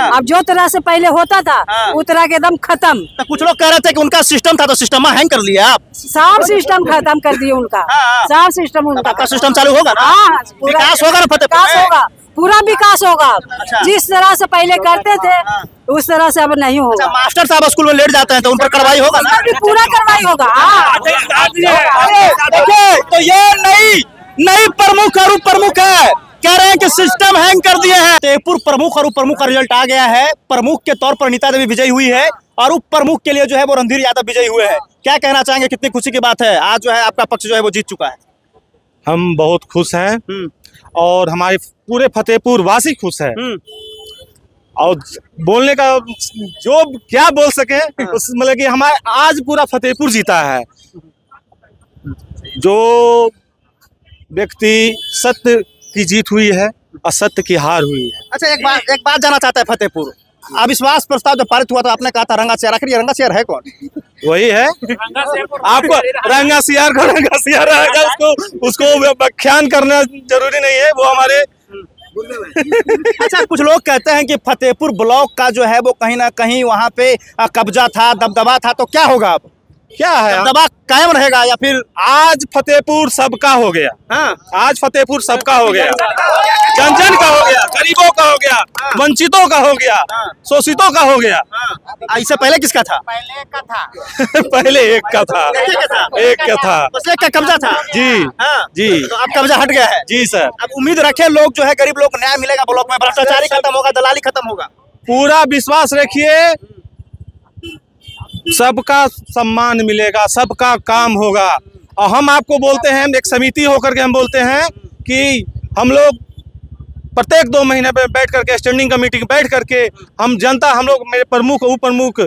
अब जो तरह से पहले होता था वो तरह के एकदम खत्म। तो कुछ लोग कह रहे थे कि उनका सिस्टम था तो सिस्टम हैंग कर लिया आप। सब सिस्टम खत्म कर दिए उनका। सब सिस्टम उनका। आपका सिस्टम चालू होगा ना? विकास होगा ना फतेहपुर विकास में? होगा, पूरा विकास होगा। अच्छा। जिस तरह से पहले करते थे उस तरह से अब नहीं होगा। मास्टर साहब स्कूल में लेट जाते हैं तो उन पर कार्रवाई होगा ना? पूरा कार्रवाई होगा। देखिए तो ये नई प्रमुख और उप प्रमुख है, कह रहे हैं कि सिस्टम हैंग कर दिए हैं। फतेहपुर प्रमुख और उप प्रमुख का रिजल्ट आ गया है। प्रमुख के तौर पर नीता देवी विजयी हुई है और उप प्रमुख के लिए जो है वो रणधीर यादव विजयी हुए हैं। क्या कहना चाहेंगे, कितनी खुशी की बात है? आज जो है आपका पक्ष जो है वो जीत चुका है। हम बहुत खुश हैं और हमारे पूरे फतेहपुर वासी खुश है। और बोलने का जो क्या बोल सके उस मतलब कि हमारे आज पूरा फतेहपुर जीता है। जो व्यक्ति सत्य की जीत हुई है, असत्य की हार हुई है। अच्छा एक बात जानना चाहता है फतेहपुर, अविश्वास प्रस्ताव जब पारित हुआ तो आपने कहा था रंगा सियार, आखिर ये रंगा सियार है कौन? वही है आपको रंगा सियार को रंगा सियार रहेगा, उसको व्याख्यान करना जरूरी नहीं है, वो हमारे अच्छा कुछ लोग कहते हैं कि फतेहपुर ब्लॉक का जो है वो कहीं ना कहीं वहाँ पे कब्जा था, दबदबा था, तो क्या होगा अब? क्या है, दबदबा कायम रहेगा या फिर? आज फतेहपुर सबका हो गया। हाँ। आज फतेहपुर सबका हो गया, जन जन का हो गया, गरीबों का हो गया, वंचितों का हो गया, शोषितों का हो गया। इससे पहले किसका था? पहले एक का था, एक का था, बस एक का कब्जा था। जी हाँ। जी। तो अब कब्जा हट गया है। जी सर। अब उम्मीद रखे लोग जो है, गरीब लोग को न्याय मिलेगा ब्लॉक में, भ्रष्टाचारी खत्म होगा, दलाली खत्म होगा। पूरा विश्वास रखिए, सबका सम्मान मिलेगा, सबका काम होगा। और हम आपको बोलते हैं, एक समिति होकर के हम बोलते हैं कि हम लोग प्रत्येक 2 महीने में बैठ करके स्टैंडिंग कमेटी बैठ करके हम जनता, हम लोग मेरे प्रमुख उप प्रमुख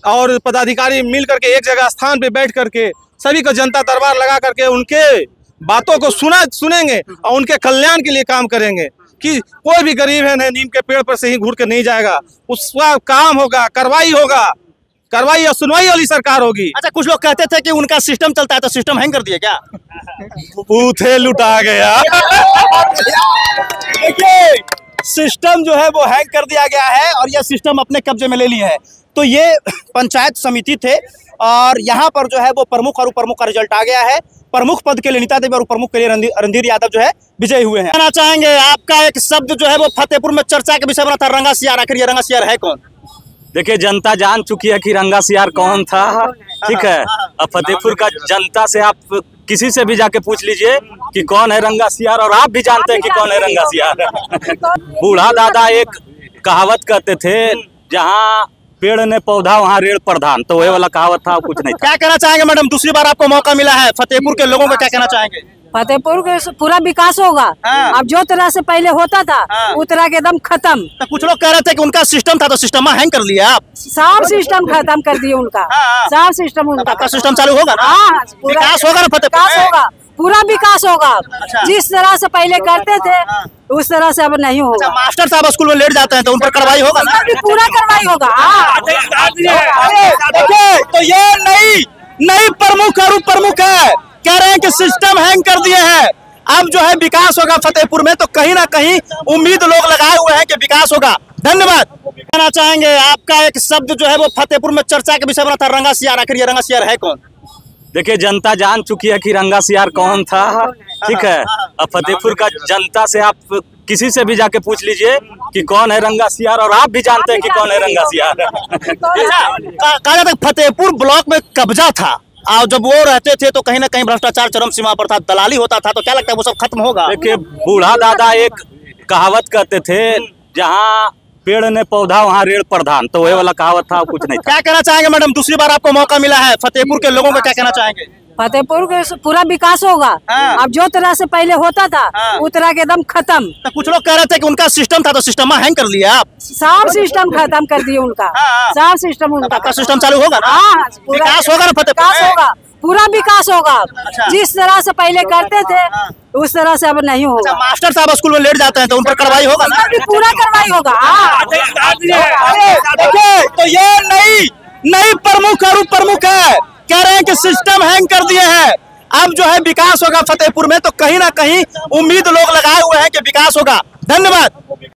और पदाधिकारी मिल करके एक जगह स्थान पे बैठ करके सभी को जनता दरबार लगा करके उनके बातों को सुनेंगे और उनके कल्याण के लिए काम करेंगे कि कोई भी गरीब है नीम के पेड़ पर से ही घूर के नहीं जाएगा, उसका काम होगा, कार्रवाई होगा, कार्रवाई और सुनवाई वाली सरकार होगी। अच्छा कुछ लोग कहते थे कि उनका सिस्टम चलता है तो सिस्टम हैंग कर दिया क्या? बूथे लुटा गया। देखिए सिस्टम जो है वो हैंग कर दिया गया है और यह सिस्टम अपने कब्जे में ले लिया है। तो ये पंचायत समिति थे और यहाँ पर जो है वो प्रमुख और उप प्रमुख का रिजल्ट आ गया है। प्रमुख पद के लिए नीता देवी और प्रमुख के लिए रणधीर यादव जो है विजयी हुए हैं। कहना चाहेंगे, आपका एक शब्द जो है वो फतेहपुर में चर्चा के विषय बना था, रंगा सियार, आखिर ये रंगा सियार है कौन? देखिए जनता जान चुकी है कि रंगा सियार कौन था, ठीक है। अब फतेहपुर का जनता से आप किसी से भी जाके पूछ लीजिए कि कौन है रंगा सियार, और आप भी जानते हैं कि कौन है रंगा सियार। बूढ़ा दादा एक कहावत कहते थे, जहाँ पेड़ ने पौधा वहाँ रेड़ प्रधान, तो वही वाला कहावत था, कुछ नहीं था। क्या कहना चाहेंगे मैडम, दूसरी बार आपको मौका मिला है, फतेहपुर के लोगों को क्या कहना चाहेंगे? फतेहपुर के पूरा विकास होगा। अब जो तरह से पहले होता था वो तरह के एकदम खत्म। तो कुछ लोग कह रहे थे कि उनका सिस्टम था तो सिस्टम हैंग कर लिया आप। सब सिस्टम खत्म कर दिए उनका। सब सिस्टम उनका। आपका सिस्टम चालू होगा ना? विकास होगा ना फतेहपुर में? होगा, पूरा विकास होगा। जिस तरह से पहले करते थे उस तरह से अब नहीं होगा। मास्टर साहब स्कूल में लेट जाते हैं तो उन पर कार्रवाई होगा ना? पूरा कार्रवाई होगा। देखिए तो ये नई प्रमुख और उप प्रमुख है, कह रहे हैं कि सिस्टम हैंग कर दिए हैं। अब जो है विकास होगा फतेहपुर में, तो कहीं ना कहीं उम्मीद लोग लगाए हुए हैं कि विकास होगा। धन्यवाद। कहना चाहेंगे, आपका एक शब्द जो है वो फतेहपुर में चर्चा के विषय बना था, रंगा सियार, आखिर ये रंगा सियार है कौन? देखिए जनता जान चुकी है कि रंगा सियार कौन था, ठीक है। अब फतेहपुर का जनता से आप किसी से भी जाके पूछ लीजिए कि कौन है रंगा सियार, और आप भी जानते हैं कि कौन है रंगा सियार। कहा जाता है फतेहपुर ब्लॉक में कब्जा था और जब वो रहते थे तो कहीं ना कहीं भ्रष्टाचार चरम सीमा पर था, दलाली होता था, तो क्या लगता है वो सब खत्म होगा? देखिए बूढ़ा दादा एक कहावत कहते थे, जहाँ पेड़ ने पौधा वहाँ रेड़ प्रधान, तो वही वाला कहावत था, कुछ नहीं था। क्या कहना चाहेंगे मैडम, दूसरी बार आपको मौका मिला है, फतेहपुर के लोगों को क्या कहना चाहेंगे? फतेहपुर के पूरा विकास होगा। अब जो तरह से पहले होता था वो तरह के एकदम खत्म। तो कुछ लोग कह रहे थे कि उनका सिस्टम था तो सिस्टम हैंग कर लिया आप। सब सिस्टम खत्म कर दिए उनका। सब सिस्टम उनका। आपका सिस्टम चालू होगा ना? विकास होगा ना फतेहपुर में? होगा, पूरा विकास होगा। जिस तरह से पहले करते थे उस तरह से अब नहीं होगा। मास्टर साहब स्कूल में लेट जाते हैं तो उन पर कार्रवाई होगा ना? पूरा कार्रवाई होगा। देखिए तो ये नई प्रमुख और उप प्रमुख है, कह रहे हैं कि सिस्टम हैंग कर दिए हैं। अब जो है विकास होगा फतेहपुर में, तो कहीं ना कहीं उम्मीद लोग लगाए हुए हैं कि विकास होगा। धन्यवाद।